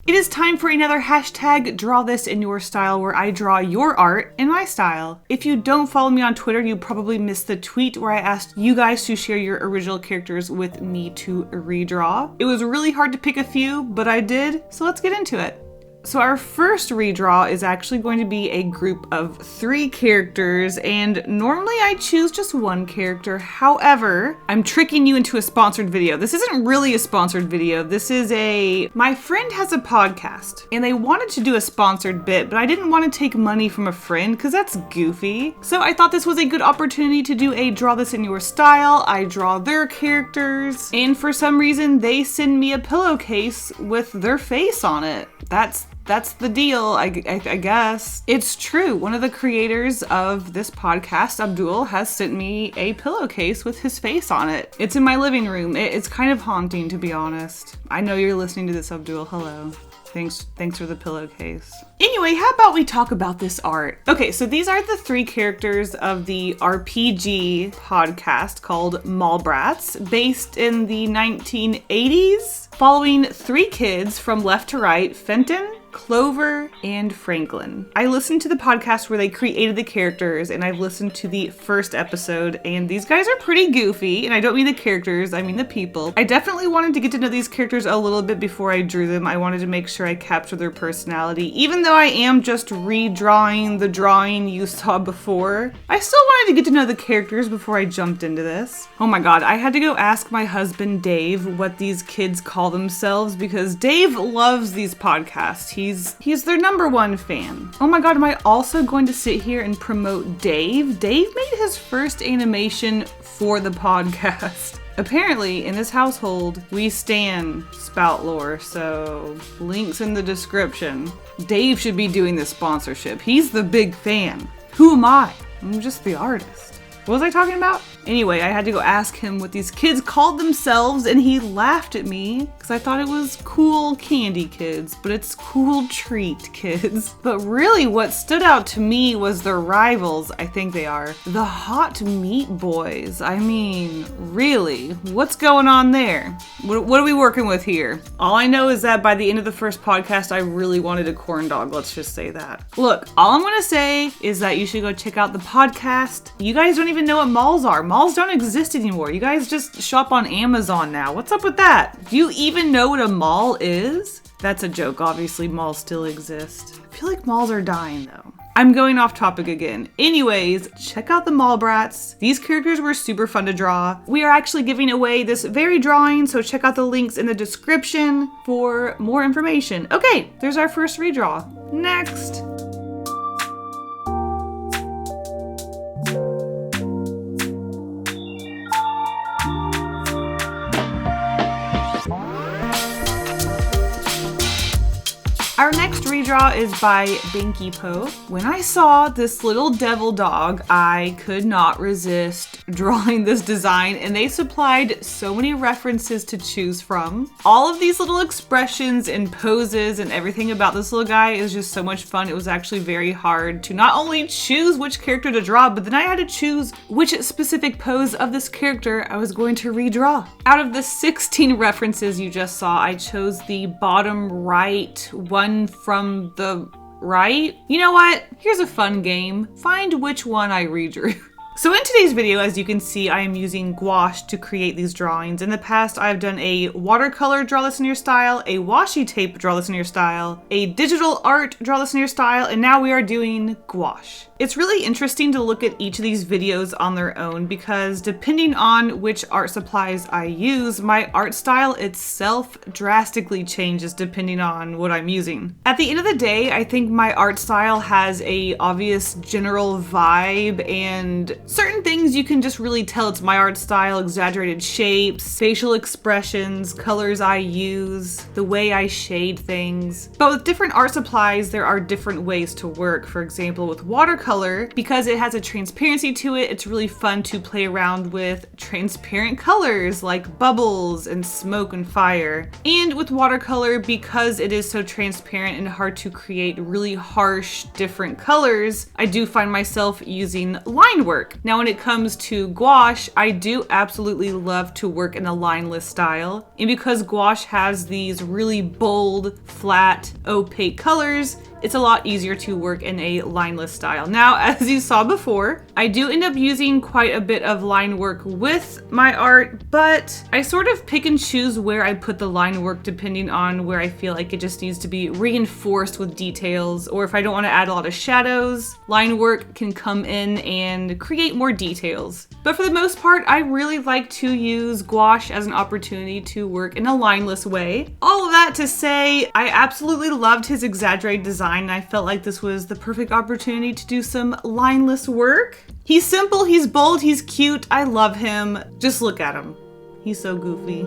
It is time for another hashtag Draw This in Your Style, where I draw your art in my style. If you don't follow me on Twitter, you probably missed the tweet where I asked you guys to share your original characters with me to redraw. It was really hard to pick a few, but I did, so let's get into it. So our first redraw is actually going to be a group of 3 characters, and normally I choose just one character. However, I'm tricking you into a sponsored video. This isn't really a sponsored video. This is my friend has a podcast and they wanted to do a sponsored bit, but I didn't want to take money from a friend because that's goofy. So I thought this was a good opportunity to do a Draw This in Your Style. I draw their characters, and for some reason they send me a pillowcase with their face on it. That's the deal, I guess. It's true. One of the creators of this podcast, Abdul, has sent me a pillowcase with his face on it. It's in my living room. It's kind of haunting, to be honest. I know you're listening to this, Abdul. Hello. Thanks for the pillowcase. Anyway, how about we talk about this art? Okay, so these are the 3 characters of the RPG podcast called Mallbrats, based in the 1980s, following 3 kids from left to right: Fenton, Clover, and Franklin. I listened to the podcast where they created the characters, and I've listened to the first episode, and these guys are pretty goofy, and I don't mean the characters, I mean the people. I definitely wanted to get to know these characters a little bit before I drew them. I wanted to make sure I captured their personality. Even though I am just redrawing the drawing you saw before, I still wanted to get to know the characters before I jumped into this. Oh my god, I had to go ask my husband Dave what these kids call themselves because Dave loves these podcasts. He's their #1 fan. Oh my god, am I also going to sit here and promote Dave? Dave made his first animation for the podcast. Apparently, in this household, we stan spout lore, so links in the description. Dave should be doing this sponsorship. He's the big fan. Who am I? I'm just the artist. What was I talking about? Anyway, I had to go ask him what these kids called themselves, and he laughed at me because I thought it was cool candy kids, but it's cool treat kids. But really what stood out to me was their rivals, I think they are, the Hot Meat Boys. I mean, really, what's going on there? What are we working with here? All I know is that by the end of the first podcast, I really wanted a corn dog, let's just say that. Look, all I'm gonna say is that you should go check out the podcast. You guys don't even know what malls are. Malls don't exist anymore. You guys just shop on Amazon now. What's up with that? Do you even know what a mall is? That's a joke. Obviously, malls still exist. I feel like malls are dying though. I'm going off topic again. Anyways, check out the Mallbrats. These characters were super fun to draw. We are actually giving away this very drawing, so check out the links in the description for more information. Okay, there's our first redraw. Next. Our next redraw is by Binky Po. When I saw this little devil dog, I could not resist drawing this design, and they supplied so many references to choose from. All of these little expressions and poses and everything about this little guy is just so much fun. It was actually very hard to not only choose which character to draw, but then I had to choose which specific pose of this character I was going to redraw. Out of the 16 references you just saw, I chose the bottom right one from the right. You know what? Here's a fun game. Find which one I redrew. So in today's video, as you can see, I am using gouache to create these drawings. In the past, I've done a watercolor draw this in your style, a washi tape draw this in your style, a digital art draw this in your style, and now we are doing gouache. It's really interesting to look at each of these videos on their own because depending on which art supplies I use, my art style itself drastically changes depending on what I'm using. At the end of the day, I think my art style has a obvious general vibe, and certain things you can just really tell it's my art style: exaggerated shapes, facial expressions, colors I use, the way I shade things. But with different art supplies, there are different ways to work. For example, with watercolor, because it has a transparency to it, it's really fun to play around with transparent colors like bubbles and smoke and fire. And with watercolor, because it is so transparent and hard to create really harsh, different colors, I do find myself using line work. Now, when it comes to gouache, I do absolutely love to work in a lineless style. And because gouache has these really bold, flat, opaque colors, it's a lot easier to work in a lineless style. Now, as you saw before, I do end up using quite a bit of line work with my art, but I sort of pick and choose where I put the line work depending on where I feel like it just needs to be reinforced with details, or if I don't want to add a lot of shadows, line work can come in and create more details. But for the most part, I really like to use gouache as an opportunity to work in a lineless way. All of that to say, I absolutely loved his exaggerated design. I felt like this was the perfect opportunity to do some lineless work. He's simple, he's bold, he's cute. I love him. Just look at him. He's so goofy.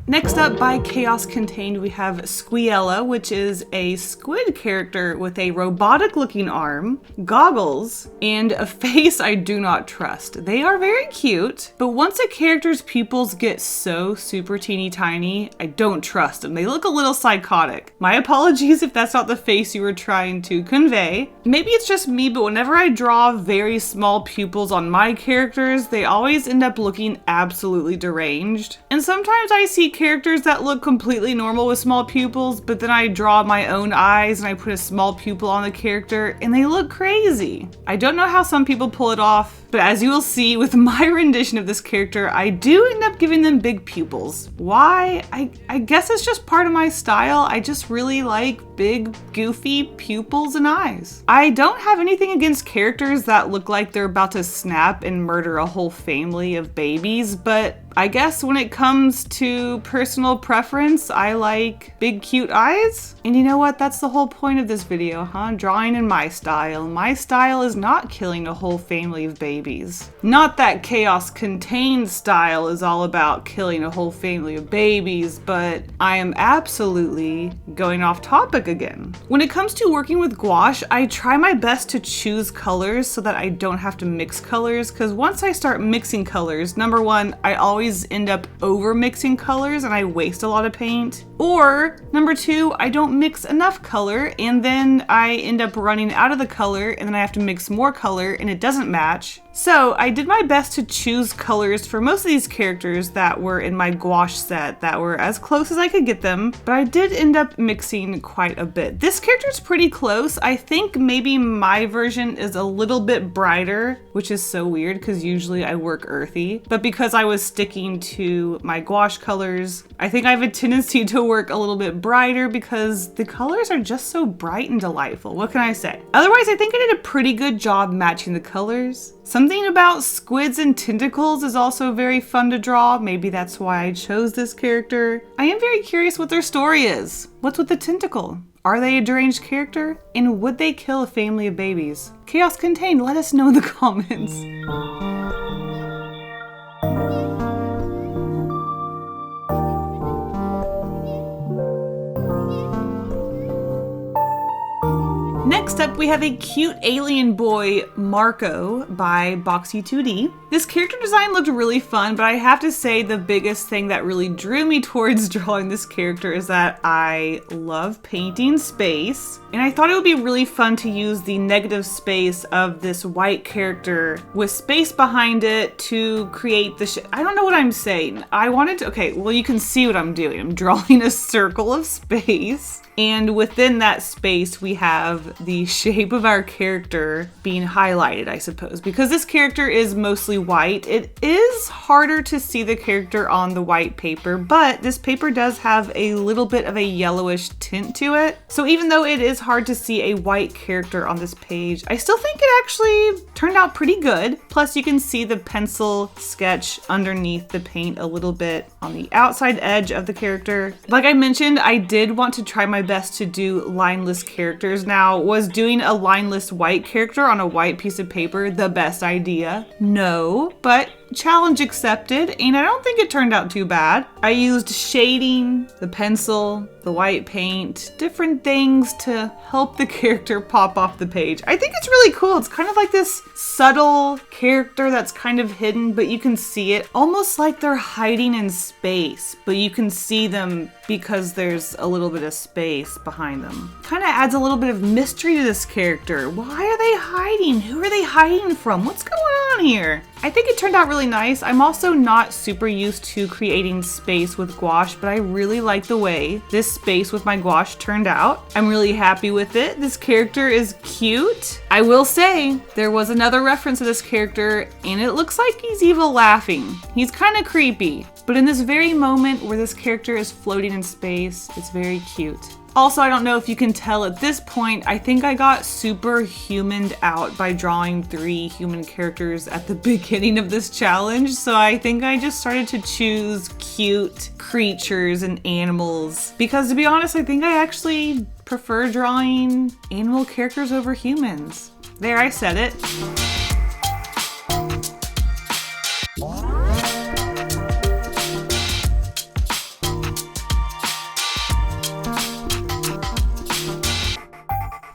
Next up, by Chaos Contained, we have Squiella, which is a squid character with a robotic looking arm, goggles, and a face I do not trust. They are very cute, but once a character's pupils get so super teeny tiny, I don't trust them. They look a little psychotic. My apologies if that's not the face you were trying to convey. Maybe it's just me, but whenever I draw very small pupils on my characters, they always end up looking absolutely deranged. And sometimes I see characters that look completely normal with small pupils, but then I draw my own eyes and I put a small pupil on the character and they look crazy. I don't know how some people pull it off, but as you will see with my rendition of this character, I do end up giving them big pupils. Why? I guess it's just part of my style. I just really like big, goofy pupils and eyes. I don't have anything against characters that look like they're about to snap and murder a whole family of babies, but I guess when it comes to personal preference, I like big, cute eyes. And you know what? That's the whole point of this video, huh? Drawing in my style. My style is not killing a whole family of babies. Not that Chaos Contained style is all about killing a whole family of babies, but I am absolutely going off topic again. When it comes to working with gouache, I try my best to choose colors so that I don't have to mix colors, because once I start mixing colors, number one, I always end up over mixing colors and I waste a lot of paint. Or number two, I don't mix enough color and then I end up running out of the color and then I have to mix more color and it doesn't match. So I did my best to choose colors for most of these characters that were in my gouache set that were as close as I could get them, but I did end up mixing quite a bit. This character's pretty close. I think maybe my version is a little bit brighter, which is so weird because usually I work earthy, but because I was sticking to my gouache colors, I think I have a tendency to work a little bit brighter because the colors are just so bright and delightful. What can I say? Otherwise, I think I did a pretty good job matching the colors. Something about squids and tentacles is also very fun to draw. Maybe that's why I chose this character. I am very curious what their story is. What's with the tentacle? Are they a deranged character? And would they kill a family of babies? Chaos Contained, let us know in the comments. Next up, we have a cute alien boy, Marco, by Boxy2D. This character design looked really fun, but I have to say the biggest thing that really drew me towards drawing this character is that I love painting space, and I thought it would be really fun to use the negative space of this white character with space behind it to create the I don't know what I'm saying. I wanted to, okay, well you can see what I'm doing. I'm drawing a circle of space, and within that space we have the shape of our character being highlighted, I suppose. Because this character is mostly white, it is harder to see the character on the white paper, but this paper does have a little bit of a yellowish tint to it. So even though it is hard to see a white character on this page, I still think it actually turned out pretty good. Plus you can see the pencil sketch underneath the paint a little bit on the outside edge of the character. Like I mentioned, I did want to try my best to do lineless characters. Now, was doing a lineless white character on a white piece of paper the best idea? No, but challenge accepted, and I don't think it turned out too bad. I used shading, the pencil, the white paint, different things to help the character pop off the page. I think it's really cool. It's kind of like this subtle character that's kind of hidden, but you can see it almost like they're hiding in space, but you can see them because there's a little bit of space behind them. Kind of adds a little bit of mystery to this character. Why are they hiding? Who are they hiding from? What's going on here? I think it turned out really nice. I'm also not super used to creating space with gouache, but I really like the way this space with my gouache turned out. I'm really happy with it. This character is cute. I will say there was another reference to this character and it looks like he's evil laughing. He's kind of creepy, but in this very moment where this character is floating in space, it's very cute. Also, I don't know if you can tell at this point, I think I got super humaned out by drawing 3 human characters at the beginning of this challenge. So I think I just started to choose cute creatures and animals because, to be honest, I think I actually prefer drawing animal characters over humans. There, I said it.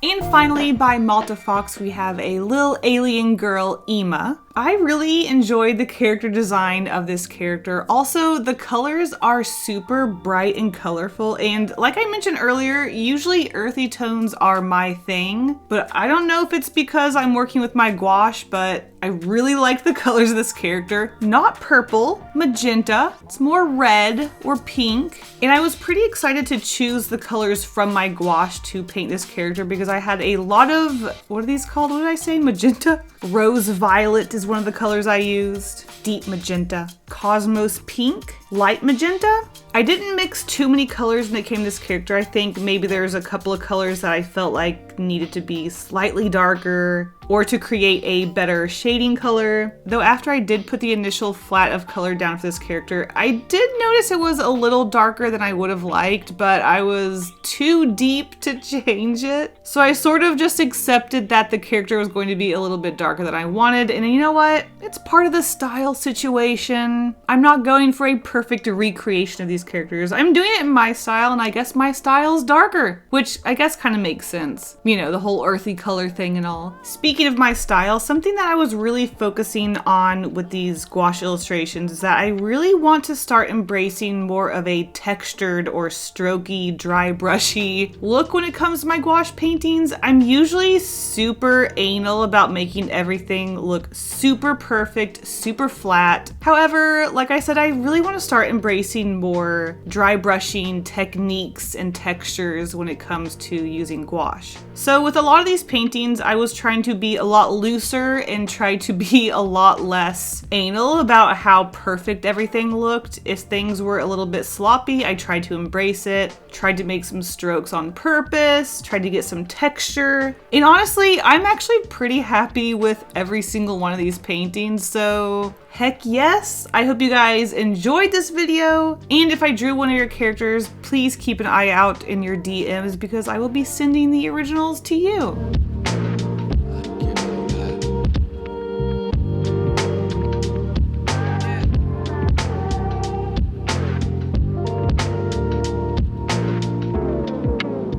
And finally, by Malta Fox, we have a little alien girl, Ema. I really enjoyed the character design of this character. Also, the colors are super bright and colorful. And like I mentioned earlier, usually earthy tones are my thing. But I don't know if it's because I'm working with my gouache, but I really like the colors of this character. Not purple, magenta. It's more red or pink. And I was pretty excited to choose the colors from my gouache to paint this character because I had a lot of, what are these called? What did I say? Magenta? Rose violet is one of the colors I used. Deep magenta. Cosmos pink. Light magenta. I didn't mix too many colors when it came to this character. I think maybe there's a couple of colors that I felt like needed to be slightly darker or to create a better shading color. Though after I did put the initial flat of color down for this character, I did notice it was a little darker than I would have liked, but I was too deep to change it. So I sort of just accepted that the character was going to be a little bit darker than I wanted. And you know what? It's part of the style situation. I'm not going for a perfect recreation of these characters. I'm doing it in my style, and I guess my style is darker, which I guess kind of makes sense. You know, the whole earthy color thing and all. Speaking of my style, something that I was really focusing on with these gouache illustrations is that I really want to start embracing more of a textured or strokey, dry brushy look when it comes to my gouache paintings. I'm usually super anal about making everything look super perfect, super flat. However, like I said, I really want to start embracing more dry brushing techniques and textures when it comes to using gouache. So with a lot of these paintings, I was trying to be a lot looser and try to be a lot less anal about how perfect everything looked. If things were a little bit sloppy, I tried to embrace it, tried to make some strokes on purpose, tried to get some texture. And honestly, I'm actually pretty happy with every single one of these paintings, so heck yes. I hope you guys enjoyed this video. And if I drew one of your characters, please keep an eye out in your DMs because I will be sending the originals to you.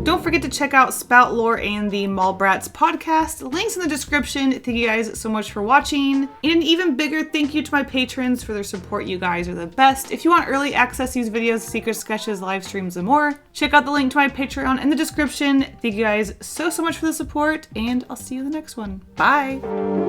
Don't forget to check out Spout Lore and the Mallbrats podcast. Links in the description. Thank you guys so much for watching. And an even bigger thank you to my patrons for their support. You guys are the best. If you want early access to these videos, secret sketches, live streams, and more, check out the link to my Patreon in the description. Thank you guys so much for the support, and I'll see you in the next one. Bye!